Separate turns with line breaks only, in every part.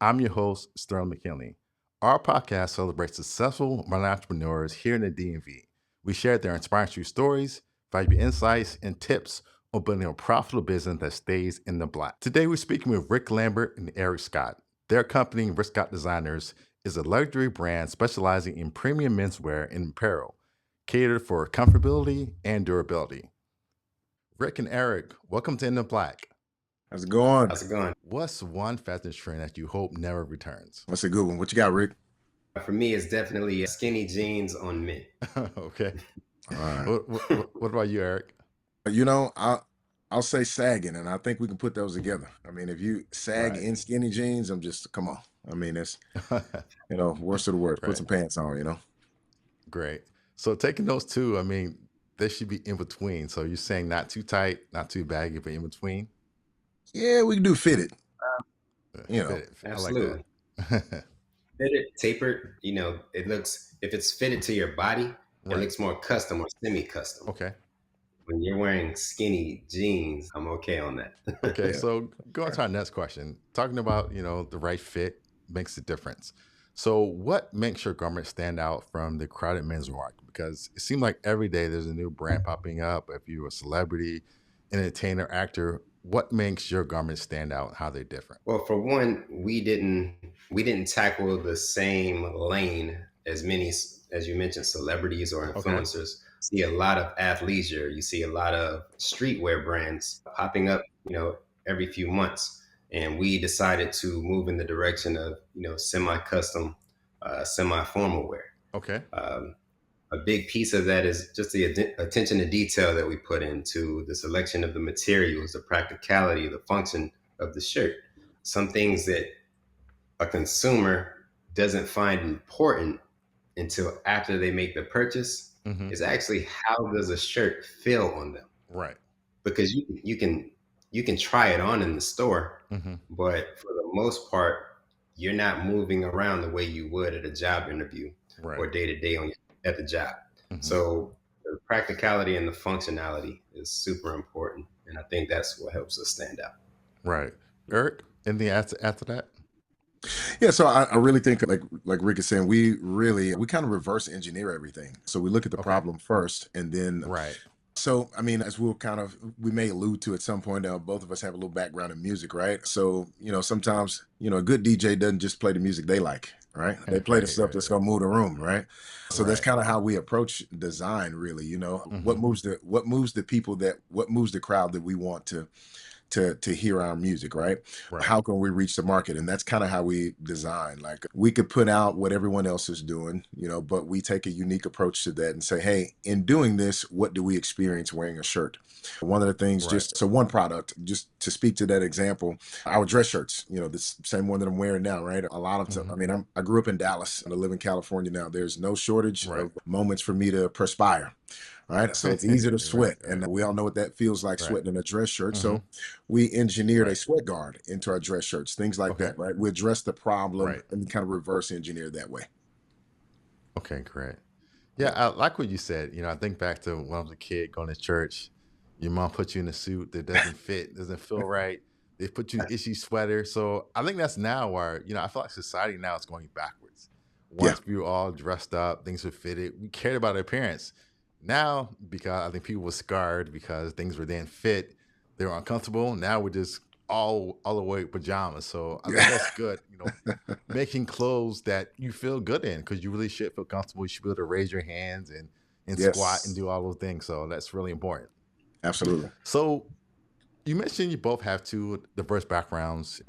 I'm your host, Sterling McKinley. Our podcast celebrates successful modern entrepreneurs here in the DMV. We share their inspiring true stories, valuable insights, and tips on building a profitable business that stays in the black. Today, we're speaking with Rick Lambert and Eric Scott. Their company, Rick Scott Designers, is a luxury brand specializing in premium menswear and apparel, catered for comfortability and durability. Rick and Eric, welcome to In the Black.
How's it going?
How's it going?
What's one fashion trend that you hope never returns?
That's a good one. What you got, Rick?
For me, it's definitely skinny jeans on men.
Okay.
All right.
What about you, Eric?
I'll say sagging, and I think we can put those together. I mean, if you sag
Right.
in skinny jeans, come on. I mean, it's worst of the worst. Put
Right.
some pants on.
Great. So taking those two, I mean, they should be in between. So you're saying not too tight, not too baggy, but in between?
Yeah, we can do fitted.
Fit. I like
Absolutely.
that.
Fitted, tapered, it looks, if it's fitted to your body, it
Right.
looks more custom or semi-custom.
Okay.
When you're wearing skinny jeans, I'm okay on that.
Okay.
Yeah.
So going to our next question, talking about, the right fit makes a difference. So what makes your garment stand out from the crowded men's market? Because it seems like every day there's a new brand popping up. If you're a celebrity, entertainer, actor, what makes your garments stand out and how they're different?
Well, for one, we didn't tackle the same lane as many as you mentioned celebrities or
Okay.
influencers. See a lot of athleisure. You see a lot of streetwear brands popping up, every few months. And we decided to move in the direction of, semi-custom, semi-formal wear.
Okay.
A big piece of that is just the attention to detail that we put into the selection of the materials, the practicality, the function of the shirt. Some things that a consumer doesn't find important until after they make the purchase
Hmm.
is actually how does a shirt feel on them?
Right.
Because you can try it on in the store,
Hmm.
but for the most part, you're not moving around the way you would at a job interview
Right.
or day to day at the job.
Hmm.
So the practicality and the functionality is super important, and I think that's what helps us stand out.
Right. Eric, anything after that?
Yeah, so I really think like Rick is saying, we kind of reverse engineer everything. So we look at the
Okay.
problem first, and then
Right.
so, I mean, as we may allude to at some point, both of us have a little background in music, right? So, sometimes, a good DJ doesn't just play the music they like, right? They play the
Right.
stuff
Right.
that's gonna move the room, right? So that's
Right.
kind of how we approach design, really. What
Hmm.
moves the people what moves the crowd that we want to hear our music, right?
Right.
How can we reach the market? And that's kind of how we design. Like we could put out what everyone else is doing, but we take a unique approach to that and say, hey, in doing this, what do we experience wearing a shirt? One of the things,
Right.
just so one product, just to speak to that example, our dress shirts, this same one that I'm wearing now, right? A lot of
Mhm.
I mean, I grew up in Dallas and I live in California now. There's no shortage
Right.
of moments for me to perspire. Right. So it's easy to
Right.
sweat.
Right.
And we all know what that feels like,
Right.
sweating in a dress shirt.
Hmm.
So we engineered a
Right.
sweat guard into our dress shirts, things like
Okay.
that, right? We address the problem
Right.
and kind of reverse engineer that way.
Okay. Great. Yeah,
Yeah.
I like what you said. I think back to when I was a kid going to church. Your mom puts you in a suit that doesn't fit, doesn't feel right. They put you in an itchy sweater. So I think that's now where, I feel like society now is going backwards.
Yeah.
Once we were all dressed up, things were fitted, we cared about our appearance. Now, because I think people were scarred because things were then fit, they were uncomfortable. Now we're just all the way pajamas. So I think that's good, making clothes that you feel good in because you really should feel comfortable. You should be able to raise your hands and squat and
Yes.
do all those things. So that's really important.
Absolutely.
So you mentioned you both have two diverse backgrounds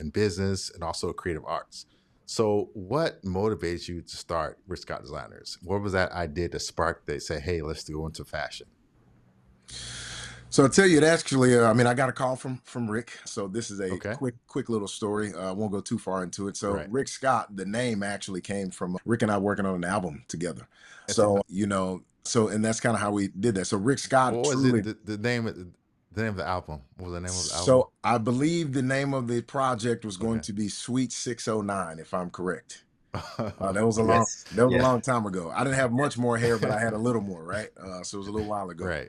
in business and also creative arts. So what motivates you to start Rich Scott Designers? What was that idea to spark that say, hey, let's go into fashion?
So I'll tell you, it actually, I mean, I got a call from Rick. So this is a
Okay.
quick little story. I won't go too far into it. So
Right.
Rick Scott, the name actually came from Rick and I working on an album together.
It's a,
So, and that's kind of how we did that. So Rick Scott
what was it?
truly.
The name of the album? What was the name of the album?
So I believe the name of the project was going
Okay.
to be Sweet 609, if I'm correct. That was a long
Yes.
that was a
Yeah.
long time ago. I didn't have much more hair, but I had a little more, right? So it was a little while ago.
Right.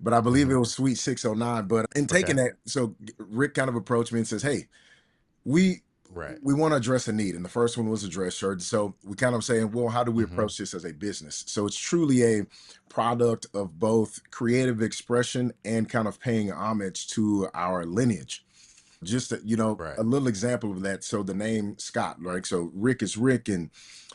But I believe it
Hmm.
was Sweet 609. But in taking
Okay.
that, so Rick kind of approached me and says, hey, we
Right.
we want to address a need, and the first one was a dress shirt. So we kind of saying, well, how do we
Mm-hmm.
approach this as a business? So it's truly a product of both creative expression and kind of paying homage to our lineage. Just
Right.
a little example of that. So the name Scott, right? So Rick is Rick, and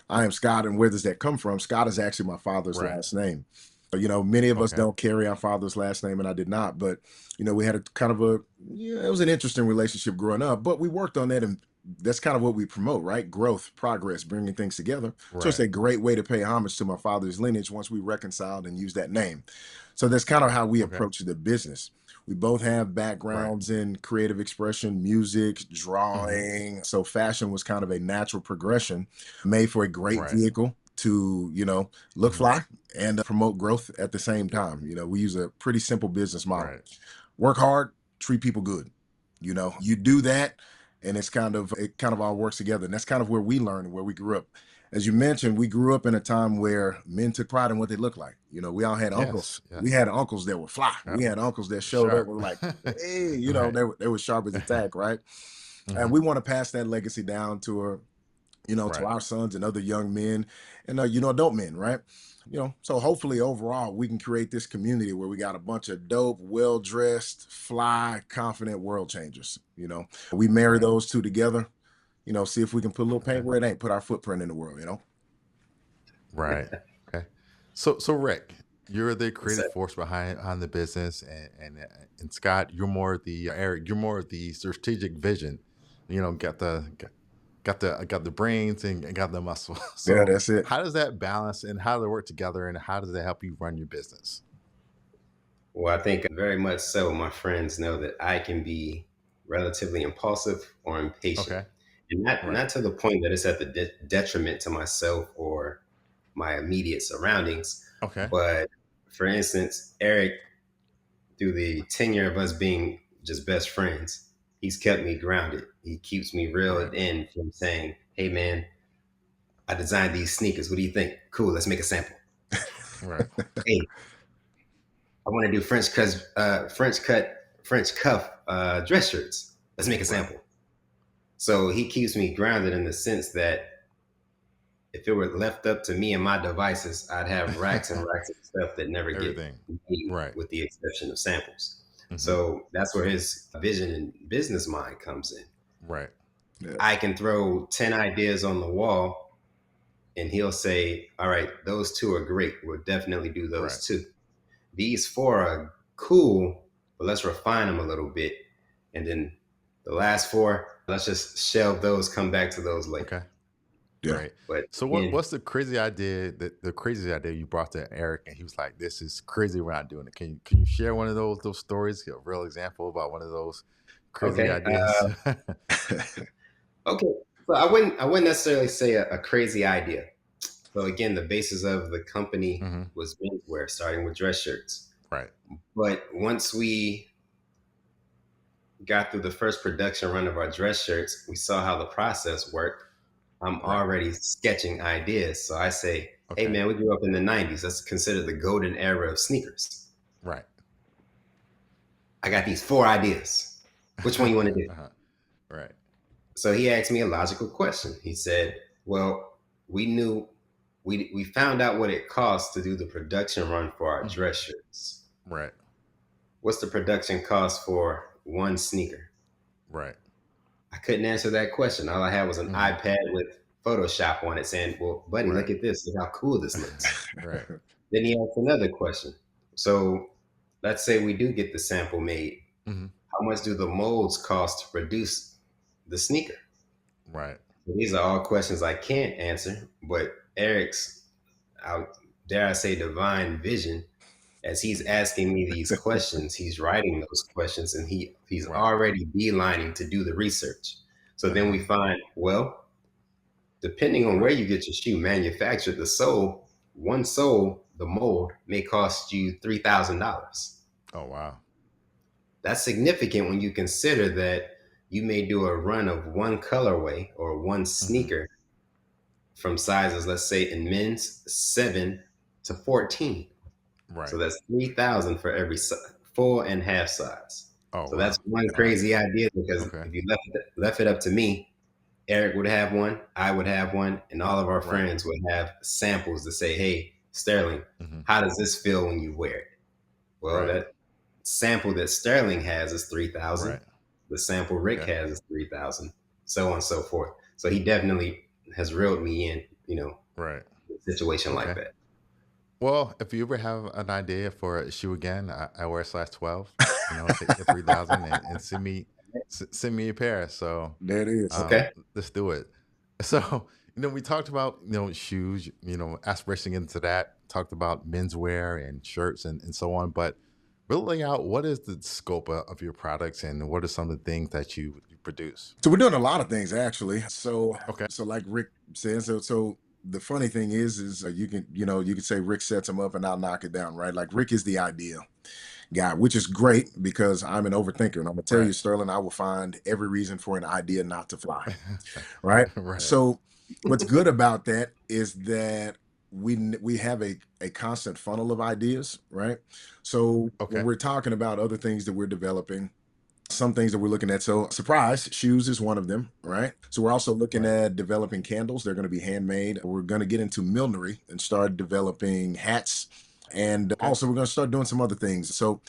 I am Scott. And where does that come from? Scott is actually my father's
Right.
last name. Many of us
Okay.
don't carry our father's last name, and I did not. But we had a kind of it was an interesting relationship growing up. But we worked on that, and that's kind of what we promote, right? Growth, progress, bringing things together. So it's
Right.
a great way to pay homage to my father's lineage once we reconciled and use that name. So that's kind of how we
Okay.
approach the business. We both have
Right.
backgrounds in creative expression, music,
Mm-hmm.
drawing. So fashion was kind of a natural progression, made for a great
Right.
vehicle to, look
Mm-hmm.
fly and promote growth at the same time. We use a pretty simple business model.
Right.
Work hard, treat people good. You do that, and it kind of all works together. And that's kind of where we learned and where we grew up. As you mentioned, we grew up in a time where men took pride in what they looked like. We all had uncles.
Yes.
We
Yes.
had uncles that were fly.
Yep.
We had uncles that showed up
Sharp.
and were like, hey,
Right.
they were sharp as a tack, right? And
Mm-hmm.
we want to pass that legacy down to
Right.
our sons and other young men and adult men, right? So hopefully overall we can create this community where we got a bunch of dope, well-dressed, fly, confident world changers. We marry
Right.
those two together, see if we can put a little paint
Okay.
where it ain't, put our footprint in the world.
Right. Okay. So Rick, you're the
So,
creative force behind the business, and Scott, you're more the Eric, you're more of the strategic vision. Got the brains and got the muscle.
Yeah,
So
that's it.
how does that balance, and how do they work together, and how does that help you run your business?
well, I think very much so. My friends know that I can be relatively impulsive or impatient,
Okay.
and not
Right.
not to the point that it's at the detriment to myself or my immediate surroundings.
Okay.
But for instance, Eric, through the tenure of us being just best friends, he's kept me grounded. He keeps me reeled
Right.
in from saying, "Hey, man, I designed these sneakers. What do you think? Cool. Let's make a sample.
Right.
Hey, I want to do French cuff dress shirts. Let's make a
Right.
sample." So he keeps me grounded in the sense that if it were left up to me and my devices, I'd have racks and racks of stuff that never get
Everything.
made,
Right.
with the exception of samples.
Mm-hmm.
So that's where his vision and business mind comes in.
Right.
Yeah.
I can throw 10 ideas on the wall and he'll say, "All right, those two are great. We'll definitely do
Right.
those two. These four are cool, but let's refine them a little bit. And then the last four, let's just shelve those, come back to those later."
Okay.
Yeah.
Right.
But
So
again,
what's the crazy idea that the crazy idea you brought to Eric, and he was like, "This is crazy. We're not doing it." Can you share one of those stories, a real example about one of those crazy
okay,
ideas?
okay. So I wouldn't necessarily say a crazy idea. So again, the basis of the company
Hmm.
was menswear, starting with dress shirts.
Right.
But once we got through the first production run of our dress shirts, we saw how the process worked. I'm
Right.
already sketching ideas. So I say, "Hey
Okay.
man, we grew up in the 90s. That's considered the golden era of sneakers.
Right.
I got these four ideas. Which one you want to do?"
Uh-huh. Right.
So he asked me a logical question. He said, "Well, we knew we found out what it costs to do the production run for our
Mhm.
dress shirts.
Right.
What's the production cost for one sneaker?"
Right.
I couldn't answer that question. All I had was an
Hmm.
iPad with Photoshop on it saying, "Well, buddy, look
Right.
at this. Look how cool this looks."
Right.
Then he asked another question. So let's say we do get the sample made.
Hmm.
How much do the molds cost to produce the sneaker?
Right.
So these are all questions I can't answer, but Eric's, I, dare I say, divine vision, as he's asking me these questions, he's writing those questions, and he's
Right.
already beelining to do the research. So then
Uh-huh.
we find, well, depending on where
Right.
you get your shoe manufactured, one sole, the mold may cost you $3,000.
Oh wow.
That's significant when you consider that you may do a run of one colorway or one
Hmm.
sneaker from sizes, let's say in men's 7 to 14. So
Right.
that's 3,000 for every full and half size.
Oh
So that's
wow.
one
Wow.
crazy idea, because
Okay.
if you left it up to me, Eric would have one, I would have one, and all of our
Right.
friends would have samples to say, hey, Sterling,
Hmm.
how does this feel when you wear it? Well,
Right.
that sample that Sterling has is 3,000.
Right.
The sample Rick
Okay.
has is 3,000, so on and so forth. So he definitely has reeled me in,
Right.
a situation like
Okay.
that.
Well, if you ever have an idea for a shoe again, I wear size 12. Take the 3,000 and send me a pair. So
There it is.
Okay.
let's do it. So we talked about shoes, aspiration into that. Talked about menswear and shirts and so on. But really lay out what is the scope of your products and what are some of the things that you produce.
So we're doing a lot of things actually. So
Okay.
so like Rick says, so the funny thing is you can say Rick sets them up and I'll knock it down, right? Like Rick is the idea guy, which is great because I'm an overthinker. And I'm gonna tell you,
Right.
Sterling, I will find every reason for an idea not to fly. Right.
Right.
So what's good about that is that we have a constant funnel of ideas, right? So when
Okay.
we're talking about other things that we're developing, some things that we're looking at. So, surprise, shoes is one of them, right? So, we're also looking
Right.
at developing candles. They're going to be handmade. We're going to get into millinery and start developing hats. And
Okay.
also, we're going to start doing some other things. So,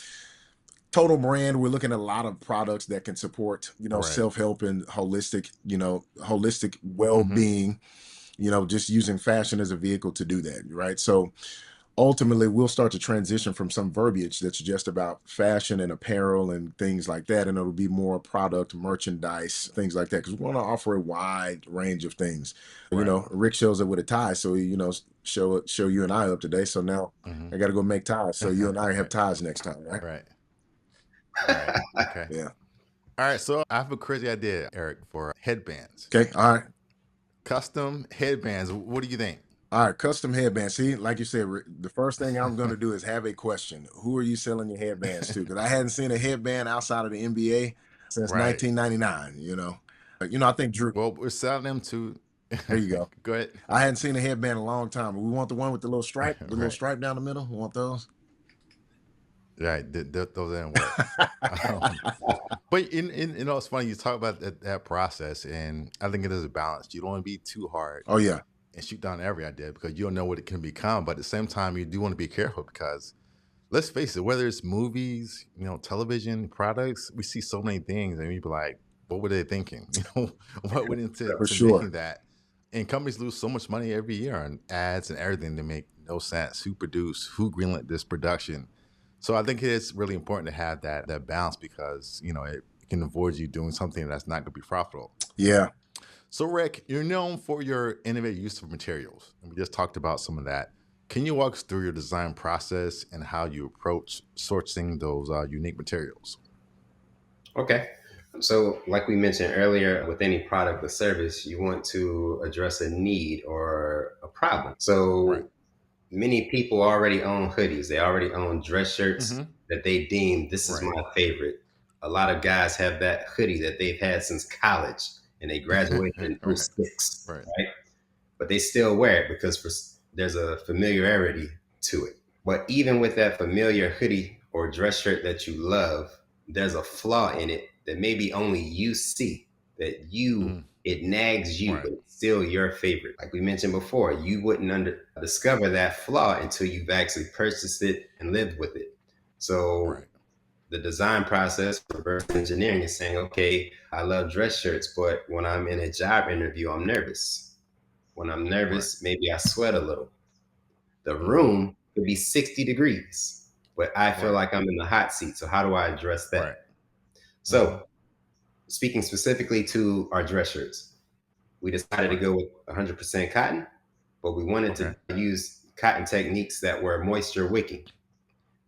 total brand, we're looking at a lot of products that can support,
Right.
self-help and holistic
Hmm.
well-being, just using fashion as a vehicle to do that, right? So, ultimately we'll start to transition from some verbiage that's just about fashion and apparel and things like that, and it'll be more product merchandise, things like that, because we want to offer a wide range of things.
Right.
Rick shows up with a tie, so show you and I up today, so now
Hmm.
I got to go make ties so you and I have
Right.
ties next time, right?
Right. Right. Okay.
Yeah.
All right. So I have a crazy idea, Eric, for headbands.
Okay. All right.
Custom headbands. What do you think?
All right, custom headbands. See, like you said, Rick, the first thing I'm going to do is have a question. Who are you selling your headbands to? Because I hadn't seen a headband outside of the NBA since
Right.
1999. I think Drew.
Well, we're selling them to.
There you go.
Go ahead.
I hadn't seen a headband in a long time. We want the one with the little
Right.
stripe down the middle. We want those.
Right. Those didn't work. Um, but it's funny you talk about that process, and I think it is a balance. You don't want to be too hard
Oh yeah,
and shoot down every idea because you don't know what it can become. But at the same time, you do want to be careful because let's face it, whether it's movies, television, products, we see so many things and we be like, what were they thinking? What went into
for
making
sure.
that? And companies lose so much money every year on ads and everything that make no sense. Who produced? Who greenlit this production? So I think it's really important to have that balance because it can avoid you doing something that's not going to be profitable.
Yeah.
So, Rick, you're known for your innovative use of materials, and we just talked about some of that. Can you walk us through your design process and how you approach sourcing those unique materials?
Okay. So, like we mentioned earlier, with any product or service, you want to address a need or a problem.
Right.
So, many people already own hoodies, they already own dress shirts
Mm-hmm.
that they deem this is
Right.
my favorite. A lot of guys have that hoodie that they've had since college and they graduated in
Right.
'06,
Right.
right? But they still wear it because there's a familiarity to it. But even with that familiar hoodie or dress shirt that you love, there's a flaw in it that maybe only you see, that
Mm,
it nags you,
right.
but it's still your favorite. Like we mentioned before, you wouldn't discover that flaw until you've actually purchased it and lived with it. So
Right.
the design process, reverse engineering, is saying, okay, I love dress shirts, but when I'm in a job interview, I'm nervous. When I'm
Right.
nervous, maybe I sweat a little. The
Mm-hmm.
room could be 60 degrees, but I feel
Right.
like I'm in the hot seat. So how do I address
Right.
that?
Mm-hmm.
So speaking specifically to our dress shirts, we decided to
Right.
go with 100% cotton, but we wanted
Okay.
to use cotton techniques that were moisture wicking.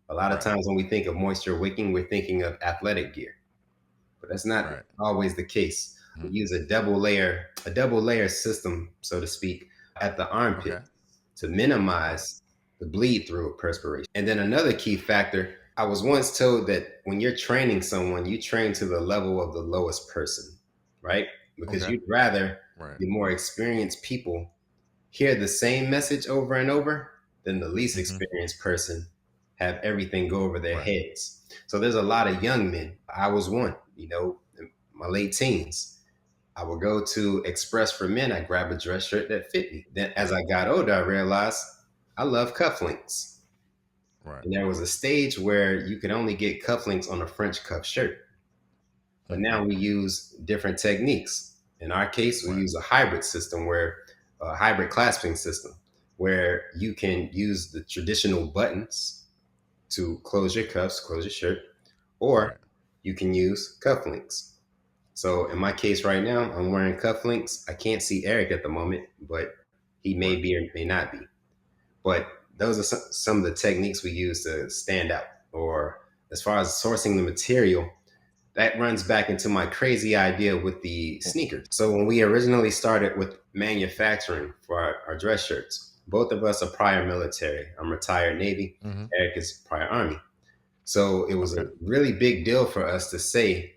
A lot of
Right.
times when we think of moisture wicking, we're thinking of athletic gear, but that's not
Right.
always the case. We
Mm-hmm.
use a double layer system, so to speak, at the armpit
Okay.
to minimize the bleed through of perspiration. And then another key factor, I was once told that when you're training someone, you train to the level of the lowest person, right? Because
Okay.
you'd rather
Right.
the more experienced people hear the same message over and over than the least
Mm-hmm.
experienced person have everything go over their
Right.
heads. So there's a lot of young men. I was one, in my late teens. I would go to Express for Men. I grab a dress shirt that fit me. Then as I got older, I realized I love cufflinks.
Right.
And there was a stage where you could only get cufflinks on a French cuff shirt. But now we use different techniques. In our case, we
Right.
use a hybrid system where a hybrid clasping system where you can use the traditional buttons to close your cuffs, close your shirt, or
Right.
you can use cufflinks. So in my case right now, I'm wearing cufflinks. I can't see Eric at the moment, but he may
Right.
be or may not be. But those are some of the techniques we use to stand out. Or as far as sourcing the material, that runs back into my crazy idea with the sneakers. So when we originally started with manufacturing for our dress shirts, both of us are prior military. I'm retired Navy.
Mm-hmm.
Eric is prior Army. So it was
Okay.
a really big deal for us to say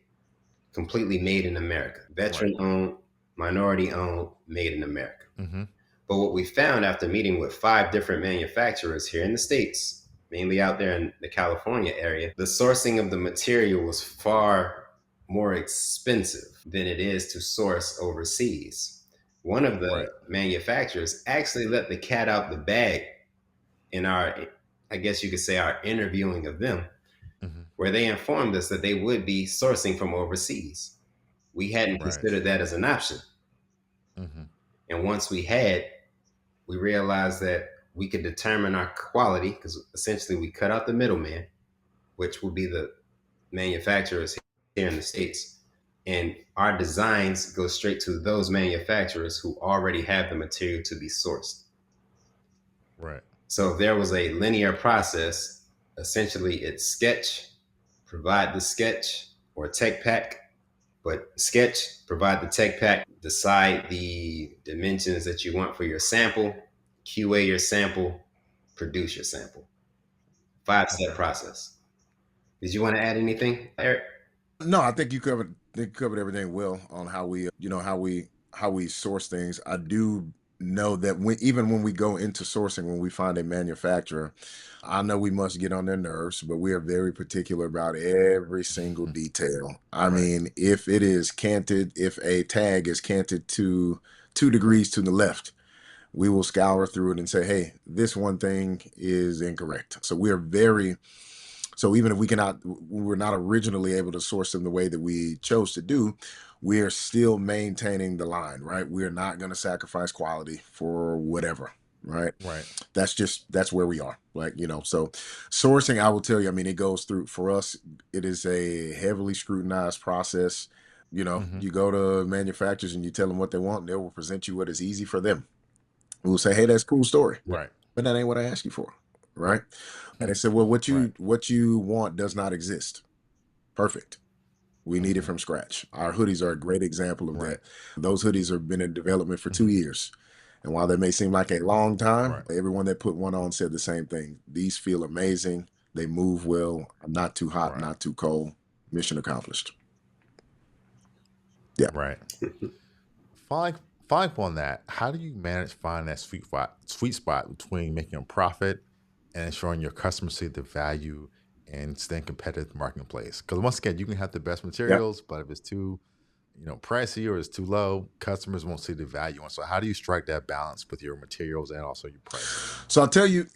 completely made in America, veteran owned, minority owned, made in America.
Mm-hmm.
But what we found after meeting with 5 different manufacturers here in the States, mainly out there in the California area, the sourcing of the material was far more expensive than it is to source overseas. One of the
Right.
manufacturers actually let the cat out the bag in our, I guess you could say, our interviewing of them,
Mm-hmm.
where they informed us that they would be sourcing from overseas. We hadn't
Right.
considered that as an option.
Mm-hmm.
And once we realized that we could determine our quality because essentially we cut out the middleman, which would be the manufacturers here in the States. And our designs go straight to those manufacturers who already have the material to be sourced.
Right.
So if there was a linear process, essentially it's sketch, provide the sketch or tech pack, but sketch, provide the tech pack, decide the dimensions that you want for your sample, QA your sample, produce your sample. 5-step
Okay.
process. Did you want to add anything, Eric?
No, I think you covered everything well on how we how we source things. I do know that even when we go into sourcing, when we find a manufacturer, I know we must get on their nerves, but we are very particular about every single detail. I
Right.
mean, if it is canted, if a tag is canted to 2 degrees to the left, we will scour through it and say, hey, this one thing is incorrect. So we are very, so even if we were not originally able to source them the way that we chose to do, we are still maintaining the line, right? We are not going to sacrifice quality for whatever, right?
Right.
That's where we are. Like, so sourcing, I will tell you, I mean, it goes through, for us, it is a heavily scrutinized process.
Mm-hmm.
You go to manufacturers and you tell them what they want, and they will present you what is easy for them. We'll say, hey, that's a cool story,
Right.
but that ain't what I asked you for, right? And they said, well, what
Right.
you want does not exist. Perfect. We need it
Mm-hmm.
from scratch. Our hoodies are a great example of
Right.
that. Those hoodies have been in development for
Mm-hmm.
2 years. And while that may seem like a long time,
Right.
everyone that put one on said the same thing. These feel amazing. They move well. Not too hot,
Right.
not too cold. Mission accomplished. Yeah.
Right. Following, following up on that, how do you manage finding that sweet spot between making a profit and ensuring your customers see the value and staying competitive in the marketplace? Because once again, you can have the best
Yeah.
materials, but if it's too, pricey or it's too low, customers won't see the value. And so, how do you strike that balance with your materials and also your pricing?
So I'll tell you,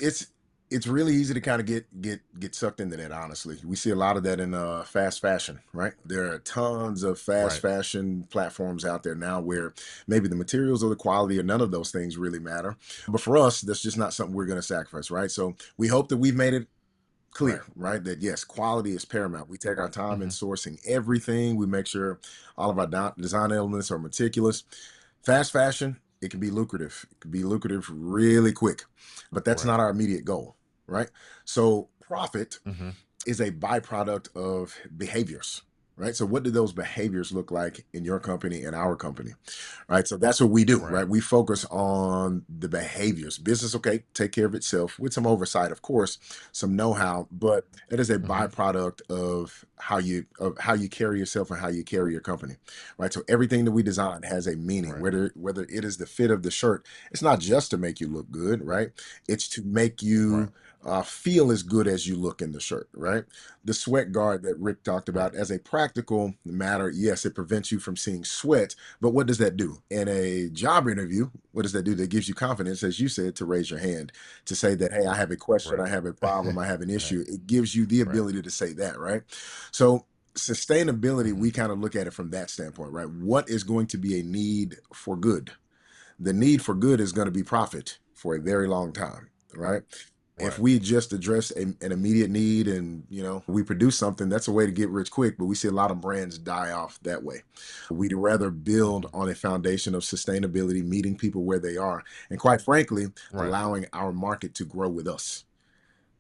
it's really easy to kind of get sucked into that. Honestly, we see a lot of that in fast fashion, right? There are tons of fast
Right.
fashion platforms out there now where maybe the materials or the quality or none of those things really matter. But for us, that's just not something we're going to sacrifice, right? So we hope that we've made it
Right.
clear, right? That yes, quality is paramount. We take our time in
Hmm.
sourcing everything. We make sure all of our design elements are meticulous. Fast fashion, it can be lucrative. It can be lucrative really quick, but that's
Right.
not our immediate goal, right? So profit
Hmm.
is a byproduct of behaviors, right? So what do those behaviors look like in your company and our company, right? So that's what we do,
Right.
right? We focus on the behaviors. Business, okay, take care of itself with some oversight, of course, some know-how, but it is a
Hmm.
byproduct of how you carry yourself and how you carry your company, right? So everything that we design has a meaning.
Right.
Whether it is the fit of the shirt, it's not just to make you look good, right? It's to make
Right.
you feel as good as you look in the shirt, right? The sweat guard that Rick talked
Right.
about, as a practical matter, yes, it prevents you from seeing sweat, but what does that do? In a job interview, what does that do? That gives you confidence, as you said, to raise your hand, to say that, hey, I have a question,
Right.
I have a problem, I have an
Right.
issue. It gives you the
Right.
ability to say that, right? So, sustainability,
Hmm.
we kind of look at it from that standpoint, right? What is going to be a need for good? The need for good is going to be profit for a very long time, right? If
Right.
we just address an immediate need and we produce something, that's a way to get rich quick, but we see a lot of brands die off that way. We'd rather build
Hmm.
on a foundation of sustainability, meeting people where they are, and quite frankly,
Right.
allowing our market to grow with us.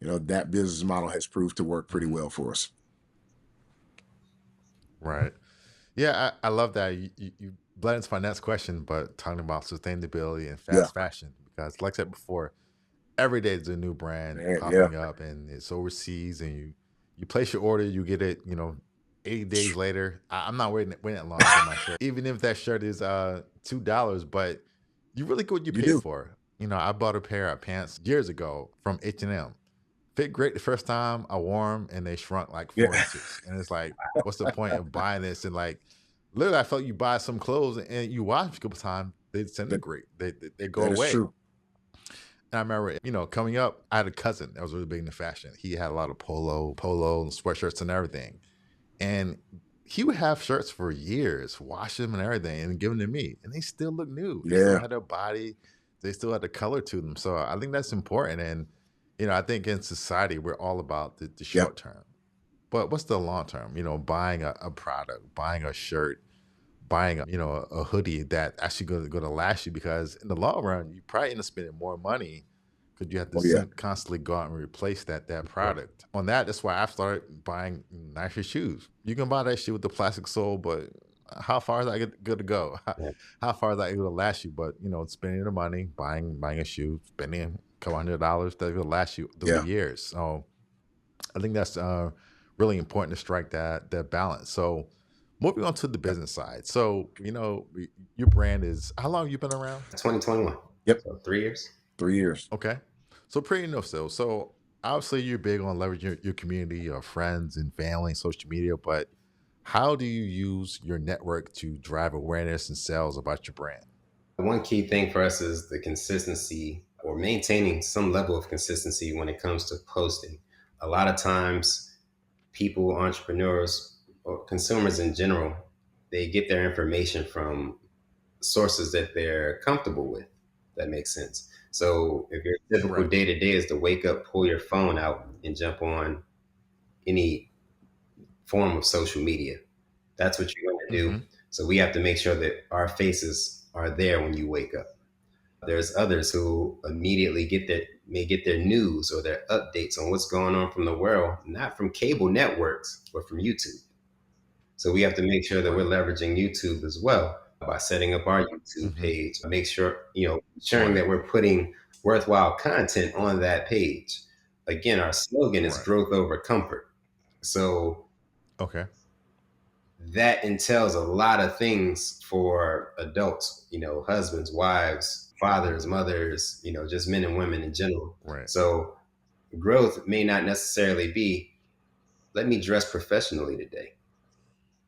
That business model has proved to work pretty
Hmm.
well for us.
Right. Yeah, I love that you bled into my next question, but talking about sustainability and
Yeah.
fast fashion, because like I said before, every day there's a new brand
Man, yeah.
popping up and it's overseas, and you place your order, you get it, 80 days later. I'm not waiting that long to get my shirt, even if that shirt is $2, but you really get what you
You
pay
do.
for. I bought a pair of pants years ago from H&M. Fit great the first time I wore them, and they shrunk like
Yeah.
4 inches. And it's like, what's the point of buying this? And like, literally, I felt you buy some clothes and you wash them a couple times, they
that,
disintegrate, they go
that is
away.
true.
And I remember, coming up, I had a cousin that was really big into fashion. He had a lot of polo, and sweatshirts and everything. And he would have shirts for years, wash them and everything, and give them to me. And they still look new. They still
Yeah.
had their body, they still had the color to them. So I think that's important. And, I think in society, we're all about the
Yeah.
short term. But what's the long term? Buying a product, buying a shirt, buying a hoodie that actually going to last you, because in the long run you probably end up spending more money because you have to
Oh yeah.
constantly go out and replace that product. On that's why I've started buying nicer shoes. You can buy that shoe with the plastic sole, but how far is that good to go?
Yeah.
How far is that going to last you? But spending the money, buying a shoe, spending a couple $100 that will last you through the
Yeah.
years. So I think that's really important to strike that balance. So moving on to the
Yeah.
business side. So your brand is, how long have you been around?
2021.
Yep.
So 3 years.
3 years.
Okay, so pretty new still. So obviously you're big on leveraging your community, your friends and family, social media. But how do you use your network to drive awareness and sales about your brand?
One key thing for us is the consistency or maintaining some level of consistency when it comes to posting. A lot of times, people, entrepreneurs, or consumers in general, they get their information from sources that they're comfortable with. That makes sense. So if your typical
Right.
day to day is to wake up, pull your phone out, and jump on any form of social media, that's what you're going to do.
Mm-hmm.
So we have to make sure that our faces are there when you wake up. There's others who immediately may get their news or their updates on what's going on from the world, not from cable networks, but from YouTube. So we have to make sure that we're
Right.
leveraging YouTube as well by setting up our YouTube
Mm-hmm.
page. Make sure, ensuring
Right.
that we're putting worthwhile content on that page. Again, our slogan is
Right.
growth over comfort. So
Okay.
that entails a lot of things for adults, husbands, wives, fathers, mothers, just men and women in general.
Right.
So growth may not necessarily be, let me dress professionally today.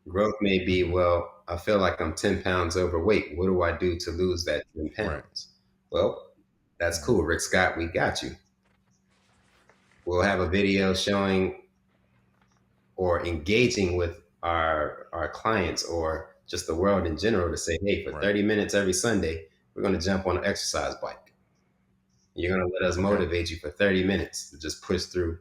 Growth may be,
Mm-hmm.
well, I feel like I'm 10 pounds overweight. What do I do to lose that 10
Right.
pounds? Well, that's
Mm-hmm.
cool. Rick Scott, we got you. We'll have a video showing or engaging with our clients or just the world in general to say, hey, for
Right.
30 minutes every Sunday, we're going to jump on an exercise bike. You're going to let us
Okay.
motivate you for 30 minutes to just push through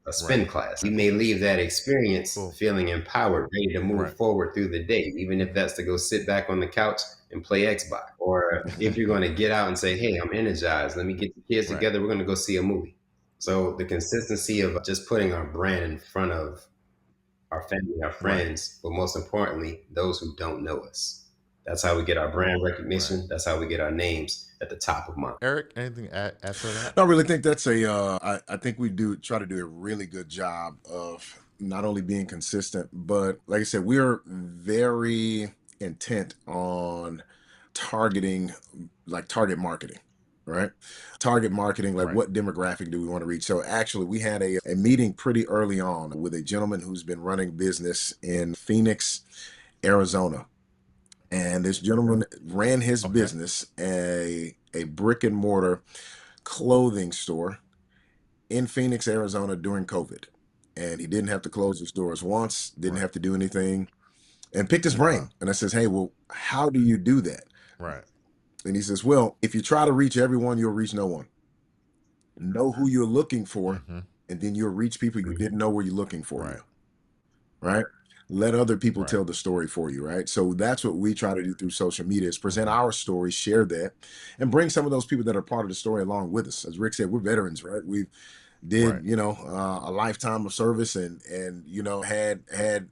a
Right.
spin class. You
Right.
may leave that experience
Cool.
feeling empowered, ready to move
Right.
forward through the day, even if that's to go sit back on the couch and play Xbox. Or if you're going to get out and say, hey, I'm energized, let me get the kids
Right.
together, we're going to go see a movie. So the consistency of just putting our brand in front of our family, our
Right.
friends, but most importantly, those who don't know us. That's how we get our brand
Right.
recognition. That's how we get our names at the top of mind.
Eric, anything to add to that?
I really think that's I think we do try to do a really good job of not only being consistent, but like I said, we're very intent on targeting, like target marketing. right? Target marketing, like
Right.
what demographic do we want to reach? So actually, we had a meeting pretty early on with a gentleman who's been running business in Phoenix, Arizona. And this gentleman ran his
Okay.
business, a brick and mortar clothing store in Phoenix, Arizona during COVID. And he didn't have to close his doors once, didn't
Right.
have to do anything, and picked his
Wow.
brain. And I says, hey, well, how do you do that?
Right.
And he says, well, if you try to reach everyone, you'll reach no one. Know who you're looking for,
Mm-hmm.
and then you'll reach people you didn't know were you looking for you,
Right.
right? Let other people
Right.
tell the story for you, right? So that's what we try to do through social media is present
Mm-hmm.
our story, share that, and bring some of those people that are part of the story along with us. As Rick said, we're veterans, right? We did
Right.
a lifetime of service and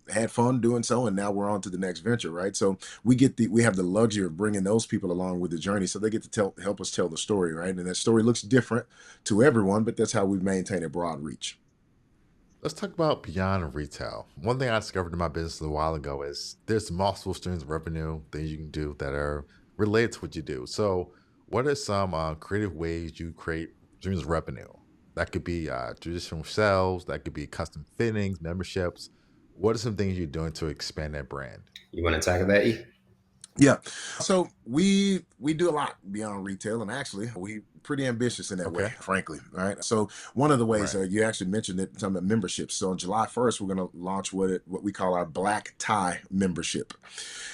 had fun doing so, and now we're on to the next venture, right? So we have the luxury of bringing those people along with the journey, so they get to help us tell the story, right? And that story looks different to everyone, but that's how we maintain a broad reach.
Let's talk about beyond retail. One thing I discovered in my business a while ago is there's multiple streams of revenue things you can do that are related to what you do. So, what are some creative ways you create streams of revenue? That could be traditional sales, that could be custom fittings, memberships. What are some things you're doing to expand that brand?
You want to tackle that, E?
Yeah. So we do a lot beyond retail, and actually we pretty ambitious in that way,
Okay.
frankly. Right. So one of the ways
Right.
you actually mentioned it, talking about memberships. So on July 1st, we're going to launch what we call our black tie membership.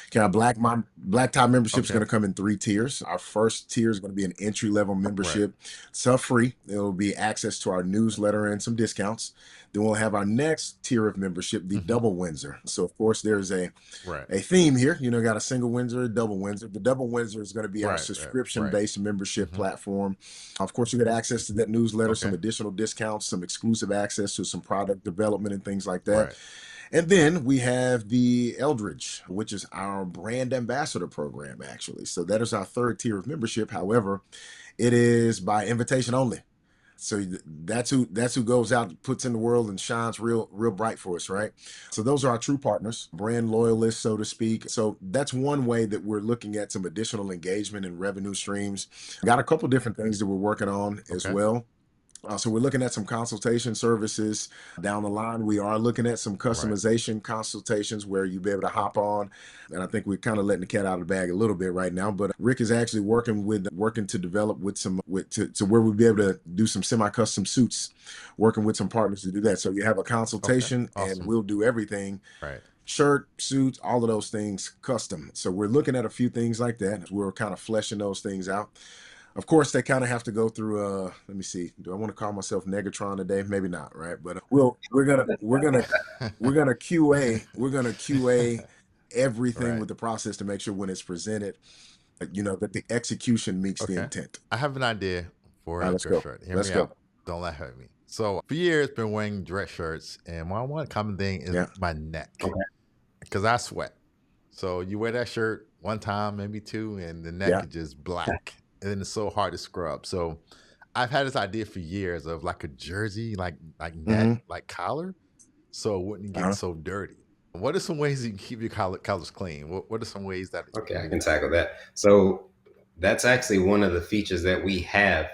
Okay, our black tie membership is
Okay.
going to come in 3 tiers. Our first tier is going to be an entry level
Right.
membership. It's free. It'll be access to our newsletter and some discounts. Then we'll have our next tier of membership, the
Hmm.
double Windsor. So of course there's
Right.
a theme here. Got a single Windsor, a double Windsor. The double Windsor is going to be our
Right. Right. Right.
subscription-based membership
Hmm.
platform. Of course, you get access to that newsletter, some
Okay.
additional discounts, some exclusive access to some product development and things like that.
Right.
And then we have the Eldridge, which is our brand ambassador program, actually. So that is our third tier of membership. However, it is by invitation only. So that's who goes out, puts in the world, and shines real bright for us, right? So those are our true partners, brand loyalists, so to speak. So that's one way that we're looking at some additional engagement and revenue streams. Got a couple different things that we're working on as
Okay.
well. So we're looking at some consultation services down the line. We are looking at some
Right.
customization consultations where you'll be able to hop on. And I think we're kind of letting the cat out of the bag a little bit right now. But Rick is actually working to develop with some to where we'll be able to do some semi-custom suits, working with some partners to do that. So you have a
Okay.
consultation and
Awesome.
we'll do everything
Right.
shirt, suits, all of those things custom. So we're looking at a few things like that. We're kind of fleshing those things out. Of course, they kind of have to go through. Let me see. Do I want to call myself Negatron today? Maybe not, right? But we're gonna QA everything
Right.
with the process to make sure when it's presented, that the execution meets the
Okay.
intent.
I have an idea for
All right,
a
let's
dress
go.
shirt. Hear
Let's
me
go.
out. Don't let hurt me. So for years, been wearing dress shirts, and my one common thing is
Yeah.
my neck
Okay.
because I sweat. So you wear that shirt one time, maybe two, and the neck
Yeah.
is just black, and then it's so hard to scrub. So I've had this idea for years of like a jersey, like net,
Hmm.
like collar, so it wouldn't get
Uh-huh.
so dirty. What are some ways you can keep your collars clean? What are some ways that you
Okay,
can
I
do
can
that?
tackle that. So that's actually one of the features that we have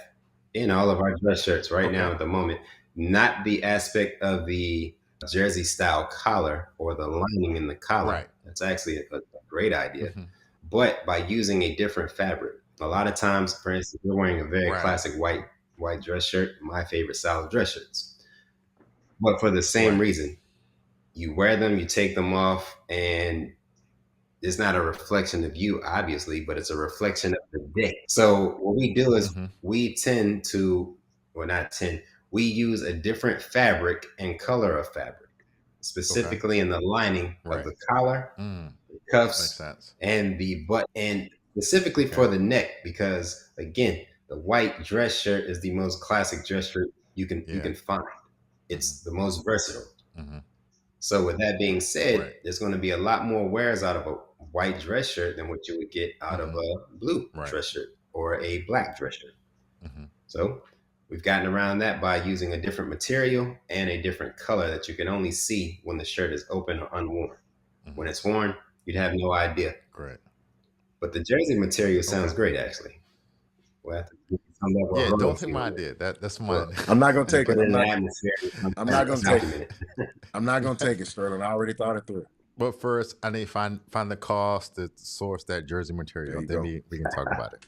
in all of our dress shirts right now
Okay.
at the moment. Not the aspect of the jersey style collar or the lining in the collar.
Right.
That's actually a great idea.
Hmm.
But by using a different fabric. A lot of times, for instance, you're wearing a very
Right.
classic white dress shirt, my favorite style of dress shirts. But for the same
Right.
reason, you wear them, you take them off, and it's not a reflection of you, obviously, but it's a reflection of the day. So what we do is
Hmm.
we tend to, or not tend, we use a different fabric and color of fabric,
Okay.
specifically in the lining of
Right.
the collar,
Mm,
the
makes
cuffs,
sense.
and the butt, and specifically
Okay.
for the neck, because again, the white dress shirt is the most classic dress shirt you
Yeah.
can find.
Hmm.
It's the most versatile.
Hmm.
So with that being said,
Right.
there's going to be a lot more wears out of a white dress shirt than what you would get out of
Hmm.
a blue
Right.
dress shirt or a black dress shirt.
Hmm.
So we've gotten around that by using a different material and a different color that you can only see when the shirt is open or unworn. When
Hmm.
it's worn, you'd have no idea.
Great.
But the jersey material sounds
Okay.
great, actually. We'll have to some level of
Yeah, don't take
royalty
my
on it.
idea. That's
Well,
mine.
I'm not gonna
you
take
put
it.
it in the atmosphere, and
I'm not
it's
gonna take it.
documented.
I'm not gonna take it, Sterling. I already thought it through.
But first, I need to find the cost to source that jersey
There
material.
you
Then
go.
we can talk about it.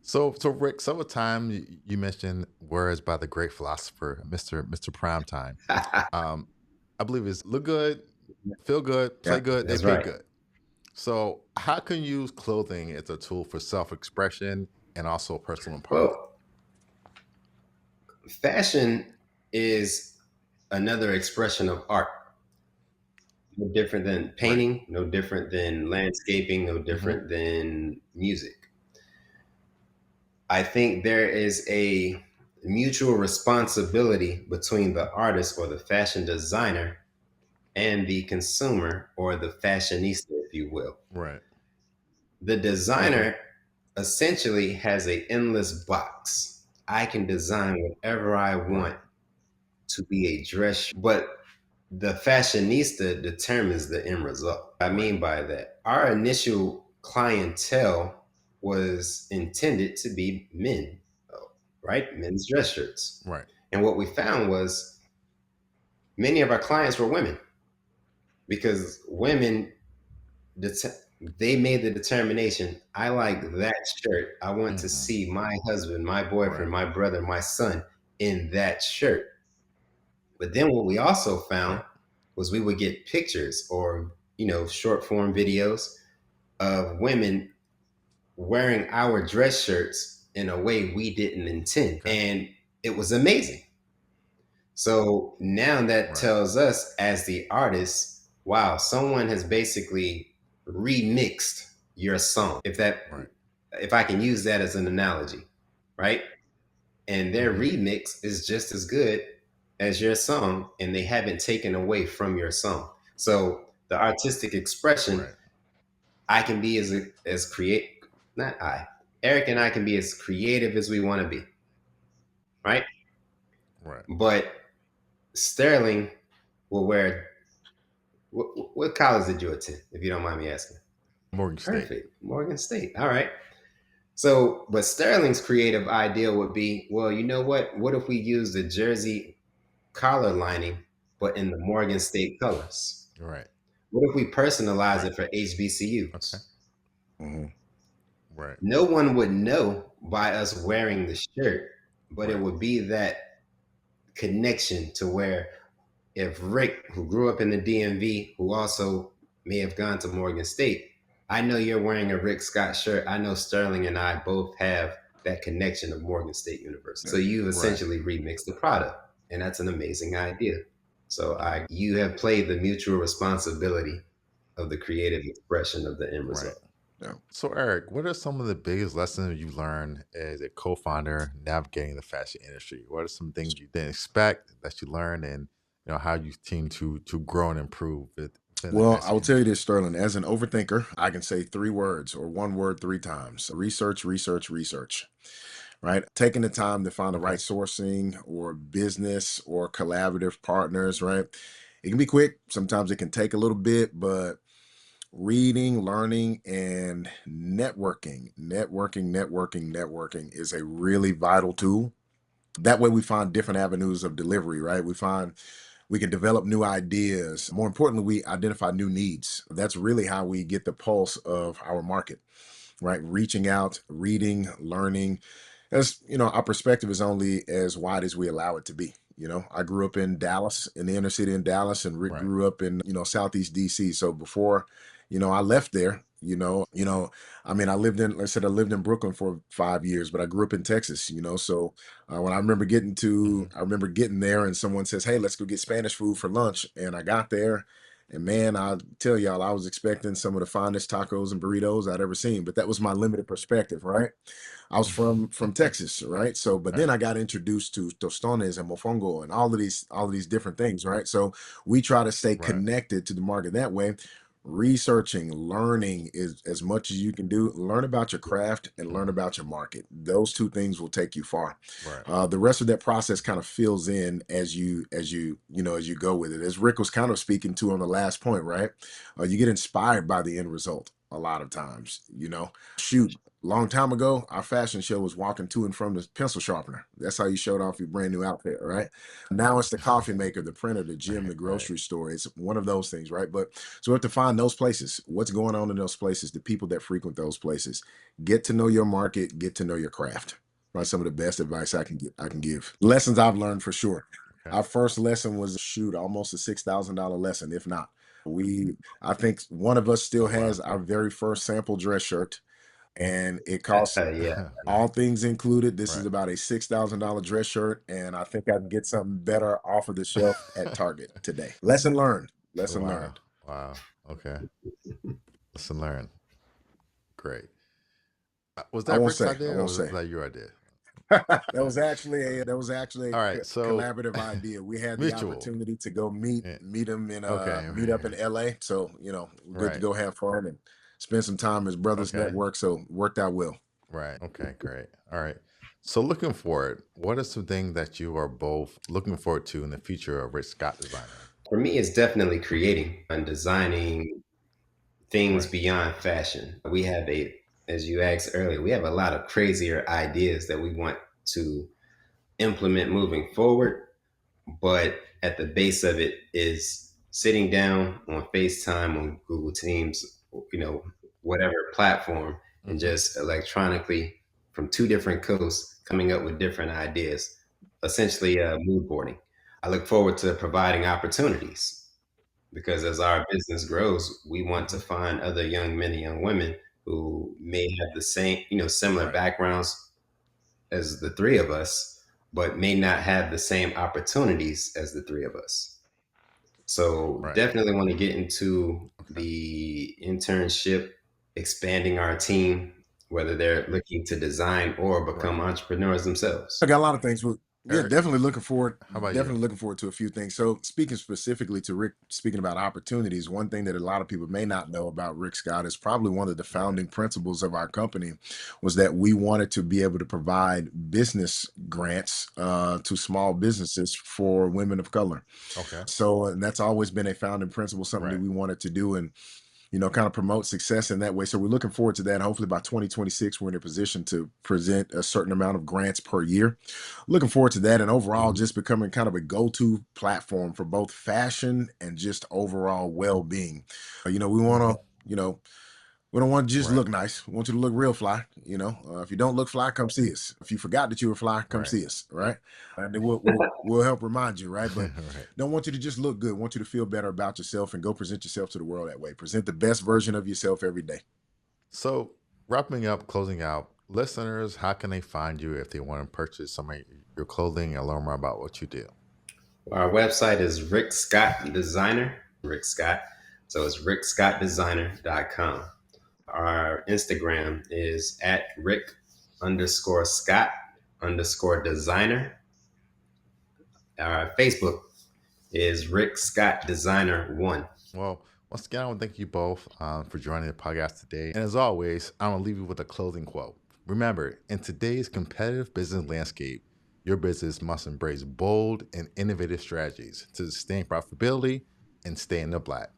So Rick, several times you mentioned words by the great philosopher, Mr. Primetime. Um, I believe it's look good, feel good, play
Yeah.
good, they
That's
pay
right.
good. So how can you use clothing as a tool for self-expression and also personal empowerment?
Well, fashion is another expression of art. No different than
Right.
painting, no different than landscaping, no
Hmm.
different than music. I think there is a mutual responsibility between the artist or the fashion designer and the consumer or the fashionista, if you will.
Right.
The
Okay.
designer essentially has a endless box. I can design whatever I
Right.
want to be a dress, but the fashionista determines the end result. I
Right.
mean by that, our initial clientele was intended to be men, right? Men's dress shirts.
Right.
And what we found was many of our clients were women because women, they made the determination, I like that shirt. I want to
Hmm.
see my husband, my
Right.
boyfriend, my brother, my son in that shirt. But then what we also found
Right.
was we would get pictures or, short form videos of women wearing our dress shirts in a way we didn't intend.
Okay.
And it was amazing. So now that
Right.
tells us as the artist, wow, someone has basically remixed your song.
Right.
If I can use that as an analogy, right? And their
Hmm.
remix is just as good as your song, and they haven't taken away from your song. So the artistic expression,
Right.
I can be as create not I. Eric and I can be as creative as we want to be, right?
Right.
But Sterling will wear what college did you attend, if you don't mind me asking?
Morgan State.
Perfect. Morgan State. All right. So, but Sterling's creative idea would be, well, you know what? What if we use the jersey collar lining, but in the Morgan State colors?
Right.
What if we personalize
Right.
it for
Okay.
HBCUs?
Hmm.
Right.
No one would know by us wearing the shirt, but it
Right.
would be that connection to where if Rick, who grew up in the DMV, who also may have gone to Morgan State, I know you're wearing a Rick Scott shirt. I know Sterling and I both have that connection of Morgan State University. So you've
Right.
essentially remixed the product, and that's an amazing idea. So you have played the mutual responsibility of the creative expression of the end
Right.
result.
Yeah.
So Eric, what are some of the biggest lessons you learned as a co-founder navigating the fashion industry? What are some things you didn't expect that you learned, and how you team to grow and improve within the
Well, I
fashion
will tell you
industry?
this, Sterling. As an overthinker, I can say three words or one word three times: research, research, research. Right? Taking the time to find the right
Okay.
sourcing or business or collaborative partners, right? It can be quick. Sometimes it can take a little bit, but reading, learning, and networking is a really vital tool. That way we find different avenues of delivery, right? We can develop new ideas. More importantly, we identify new needs. That's really how we get the pulse of our market, right? Reaching out, reading, learning. As you know, our perspective is only as wide as we allow it to be. I grew up in Dallas, in the inner city in Dallas, and Rick
Right.
grew up in, Southeast DC. So before, I left there, I mean, like I said, I lived in Brooklyn for 5 years, but I grew up in Texas, so when
Hmm.
I remember getting there and someone says, hey, let's go get Spanish food for lunch. And I got there and man, I tell y'all, I was expecting some of the finest tacos and burritos I'd ever seen, but that was my limited perspective, right? I was from Texas, right? So, but
Right.
then I got introduced to tostones and mofongo and all of these different things, right? So we try to stay
Right.
connected to the market that way. Researching, learning is as much as you can do. Learn about your craft and learn
Hmm.
about your market. Those two things will take you far.
Right.
The rest of that process kind of fills in as you go with it. As Rick was kind of speaking to on the last point, right? You get inspired by the end result a lot of times. Shoot, Long time ago, our fashion show was walking to and from the pencil sharpener. That's how you showed off your brand new outfit, right? Now it's the coffee maker, the printer, the gym, the
Right.
grocery store. It's one of those things, right? But so we have to find those places. What's going on in those places? The people that frequent those places. Get to know your market. Get to know your craft. Probably some of the best advice I can give. Lessons I've learned for sure.
Okay.
Our first lesson was almost a $6,000 lesson, if not. I think one of us still
Oh, wow.
has our very first sample dress shirt, and it costs
Yeah.
all things included. This is
Right.
about a $6,000 dress shirt, and I think I can get something better off of the shelf at Target today. Lesson learned. Lesson
Wow.
learned.
Wow. Okay. Lesson learned. Great. Was
I
that
won't
Rick's
say. I
idea or
won't
was
say.
that your idea?
That was actually a
All right. So
collaborative idea. We had the
mutual.
opportunity to go meet
Yeah.
him in
Okay.
meet up in LA. So we're good to
Right.
go have fun and spend some time as brothers
Okay.
network. So worked out well.
Right. Okay. Great. All right. So looking forward, what are some things that you are both looking forward to in the future of Rich Scott Designer?
For me, it's definitely creating and designing things
Right.
beyond fashion. We have as you asked earlier, we have a lot of crazier ideas that we want to implement moving forward. But at the base of it is sitting down on FaceTime, on Google Teams, whatever platform, and
Mm-hmm.
just electronically from two different coasts coming up with different ideas, essentially mood boarding. I look forward to providing opportunities because as our business grows, we want
Mm-hmm.
to find other young men and young women who may have the same, similar
Right.
backgrounds as the three of us, but may not have the same opportunities as the three of us. So
Right.
definitely want to get into
Okay.
the internship, expanding our team, whether they're looking to design or
Right.
become entrepreneurs themselves.
I got a lot of things. Yeah,
Eric,
definitely looking forward.
how about you?
Definitely looking forward to a few things. So, speaking specifically to Rick, speaking about opportunities, one thing that a lot of people may not know about Rick Scott is probably one of the
Right.
founding principles of our company was that we wanted to be able to provide business grants to small businesses for women of color.
Okay.
So, and that's always been a founding principle, something that
Right.
we wanted to do, and kind of promote success in that way. So we're looking forward to that. Hopefully by 2026, we're in a position to present a certain amount of grants per year. Looking forward to that. And overall, just becoming kind of a go-to platform for both fashion and just overall well-being. We want to, we don't want to just
Right.
look nice. We want you to look real fly. If you don't look fly, come see us. If you forgot that you were fly, come
Right.
see us. Right. And then we'll help remind you. Right. But
Right.
don't want you to just look good. Want you to feel better about yourself and go present yourself to the world that way. Present the best version of yourself every day.
So wrapping up, closing out, listeners, how can they find you if they want to purchase some of your clothing and learn more about what you do?
Our website is Rick Scott Designer, Rick Scott. So it's rickscottdesigner.com. Our Instagram is at Rick_Scott_designer. Our Facebook is Rick Scott Designer 1.
Well, once again, I want to thank you both for joining the podcast today. And as always, I want to leave you with a closing quote. Remember, in today's competitive business landscape, your business must embrace bold and innovative strategies to sustain profitability and stay in the black.